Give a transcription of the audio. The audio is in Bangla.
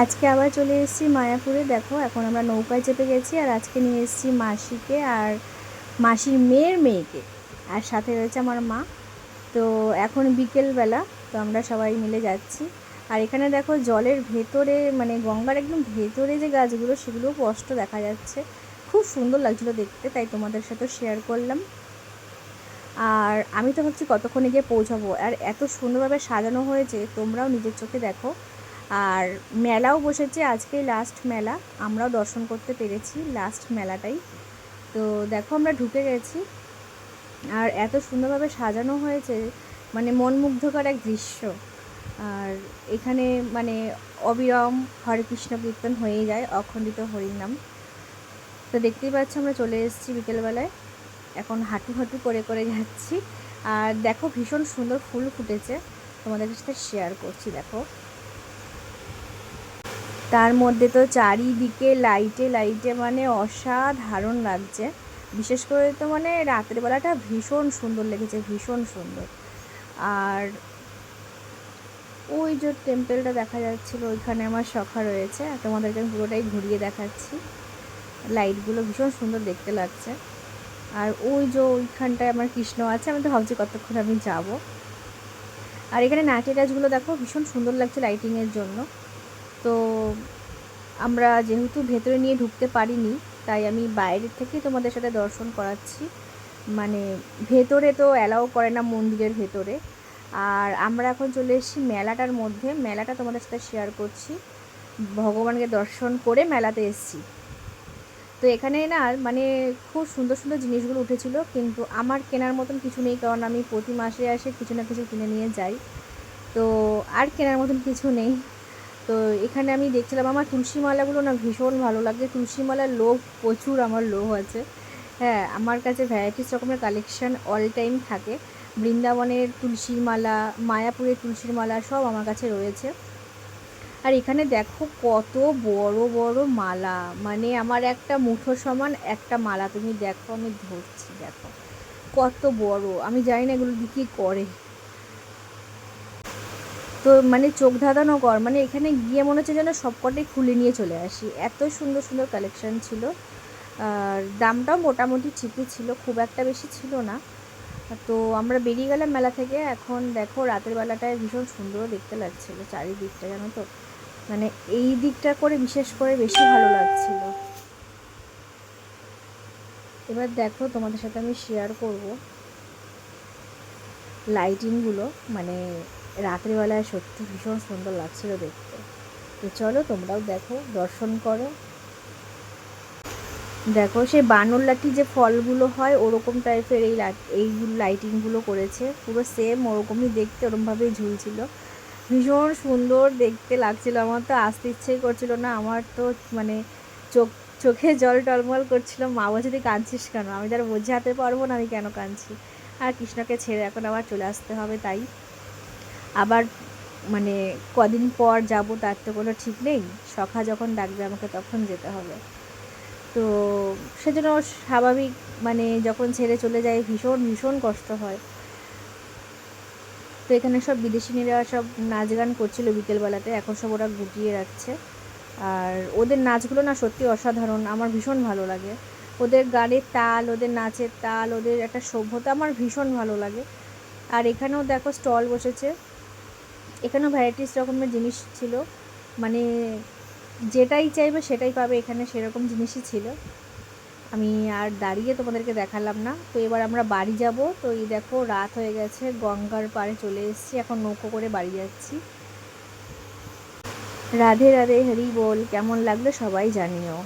আজকে আবার চলে এসেছি মায়াপুরে। দেখো এখন আমরা নৌকায় চেপে গেছি, আর আজকে নিয়ে এসেছি মাসিকে আর মাসির মেয়ের মেয়েকে, আর সাথে রয়েছে আমার মা। তো এখন বিকেলবেলা, তো আমরা সবাই মিলে যাচ্ছি। আর এখানে দেখো জলের ভেতরে, মানে গঙ্গার একদম ভেতরে যে গাছগুলো, সেগুলোও স্পষ্ট দেখা যাচ্ছে। খুব সুন্দর লাগছিলো দেখতে, তাই তোমাদের সাথে শেয়ার করলাম। আর আমি তো ভাবছি কতক্ষণে গিয়ে পৌঁছাবো, আর এত সুন্দরভাবে সাজানো হয়েছে, তোমরাও নিজের চোখে দেখো। আর মেলাও বসেছে, আজকেই লাস্ট মেলা, আমরাও দর্শন করতে পেরেছি লাস্ট মেলাটাই। তো দেখো আমরা ঢুকে গেছি, আর এত সুন্দরভাবে সাজানো হয়েছে, মানে মনমুগ্ধকর এক দৃশ্য। আর এখানে মানে অবিরাম হরে কৃষ্ণ কীর্তন হয়েই যায়, অখণ্ডিত হরিনাম। তো দেখতেই পাচ্ছ আমরা চলে এসেছি বিকেলবেলায়, এখন হাঁটু হাঁটু করে করে যাচ্ছি। আর দেখো ভীষণ সুন্দর ফুল ফুটেছে, তোমাদের সাথে শেয়ার করছি। দেখো তার মধ্যে তো চারিদিকে লাইটে লাইটে, মানে অসাধারণ লাগছে। বিশেষ করে তো মানে রাতের বেলাটা ভীষণ সুন্দর লেগেছে, ভীষণ সুন্দর। আর ওই যে টেম্পেলটা দেখা যাচ্ছিলো, ওইখানে আমার সখা রয়েছে, তোমাদেরকে আমি পুরোটাই ঘুরিয়ে দেখাচ্ছি। লাইটগুলো ভীষণ সুন্দর দেখতে লাগছে। আর ওই যে ওইখানটায় আমার কৃষ্ণ আছে, আমি তো ভাবছি কতক্ষণ আমি যাব। আর এখানে নারকেল গাছগুলো দেখো ভীষণ সুন্দর লাগছে লাইটিংয়ের জন্য। তো আমরা যেহেতু ভেতরে নিয়ে ঢুকতে পারিনি, তাই আমি বাইরের থেকেই তোমাদের সাথে দর্শন করাচ্ছি। মানে ভেতরে তো অ্যালাউ করে না মন্দিরের ভেতরে। আর আমরা এখন চলে এসেছি মেলাটার মধ্যে, মেলাটা তোমাদের সাথে শেয়ার করছি। ভগবানকে দর্শন করে মেলাতে এসেছি। তো এখানে না মানে খুব সুন্দর সুন্দর জিনিসগুলো উঠেছিল, কিন্তু আমার কেনার মতন কিছু নেই, কারণ আমি প্রতি মাসে আসে কিছু না কিছু কিনে নিয়ে যাই। তো আর কেনার মতন কিছু নেই। তো এখানে আমি দেখছিলাম, আমার তুলসী মালাগুলো না ভীষণ ভালো লাগে, তুলসী মালার লোভ প্রচুর, আমার লোভ আছে। হ্যাঁ, আমার কাছে ভ্যারাইটিস রকমের কালেকশান অল টাইম থাকে। বৃন্দাবনের তুলসীর মালা, মায়াপুরের তুলসীর মালা সব আমার কাছে রয়েছে। আর এখানে দেখো কত বড় বড় মালা, মানে আমার একটা মুঠো সমান একটা মালা, তুমি দেখো আমি ধরছি, দেখো কত বড়। আমি জানি না এগুলো দিয়ে কী করে। তো মানে চোখ ধাঁধানো কর, মানে এখানে গিয়ে মনে হচ্ছে যেন সবকটাই খুলে নিয়ে চলে আসি, এত সুন্দর সুন্দর কালেকশান ছিল। আর দামটাও মোটামুটি ঠিকই ছিল, খুব একটা বেশি ছিল না। তো আমরা বেরিয়ে গেলাম মেলা থেকে। এখন দেখো রাতের বেলাটায় ভীষণ সুন্দর দেখতে লাগছিল চারিদিকটা, জানো তো, মানে এই দিকটা করে বিশেষ করে বেশি ভালো লাগছিল। এবার দেখো তোমাদের সাথে আমি শেয়ার করব লাইটিংগুলো, মানে রাত্রিবেলায় সত্যি ভীষণ সুন্দর লাগছিল দেখতে। তো চলো তোমরাও দেখো, দর্শন করো। দেখো সেই বানর লাঠি যে ফলগুলো হয় ওরকম টাইপের এইগুলো লাইটিংগুলো করেছে, পুরো সেম ওরকমই দেখতে, ওরকমভাবেই ঝুলছিল। ভীষণ সুন্দর দেখতে লাগছিল, আমার তো আসতে ইচ্ছেই করছিল না। আমার তো মানে চোখ চোখে জল টলমল করছিল। মা বলছে তুই কাঁদছিস কেন? আমি তার বোঝাতে পারবো না আমি কেন কাঁদছি। আর কৃষ্ণকে ছেড়ে এখন আবার চলে আসতে হবে, তাই আবার মানে কদিন পর যাব তার তো কোনো ঠিক নেই। সখা যখন ডাকবে আমাকে তখন যেতে হবে। তো সেজন্য স্বাভাবিক, মানে যখন ছেড়ে চলে যায় ভীষণ ভীষণ কষ্ট হয়। তো এখানে সব বিদেশিনীরা সব নাচ গান করছিল বিকেলবেলাতে, এখন সব ওরা গুটিয়ে রাখছে। আর ওদের নাচগুলো না সত্যি অসাধারণ, আমার ভীষণ ভালো লাগে। ওদের গানের তাল, ওদের নাচের তাল, ওদের একটা সভ্যতা আমার ভীষণ ভালো লাগে। আর এখানেও দেখো স্টল বসেছে, এখানেও ভ্যারাইটিস রকমের জিনিস ছিল, মানে যেটাই চাইবে সেটাই পাবে এখানে, সেরকম জিনিসই ছিল। আমি আর দাঁড়িয়ে তোমাদেরকে দেখালাম না। তো এবার আমরা বাড়ি যাব। তো এই দেখো রাত হয়ে গেছে, গঙ্গার পাড়ে চলে এসেছি, এখন নৌকো করে বাড়ি যাচ্ছি। রাধে রাধে, হরি বল। কেমন লাগলো সবাই জানিও।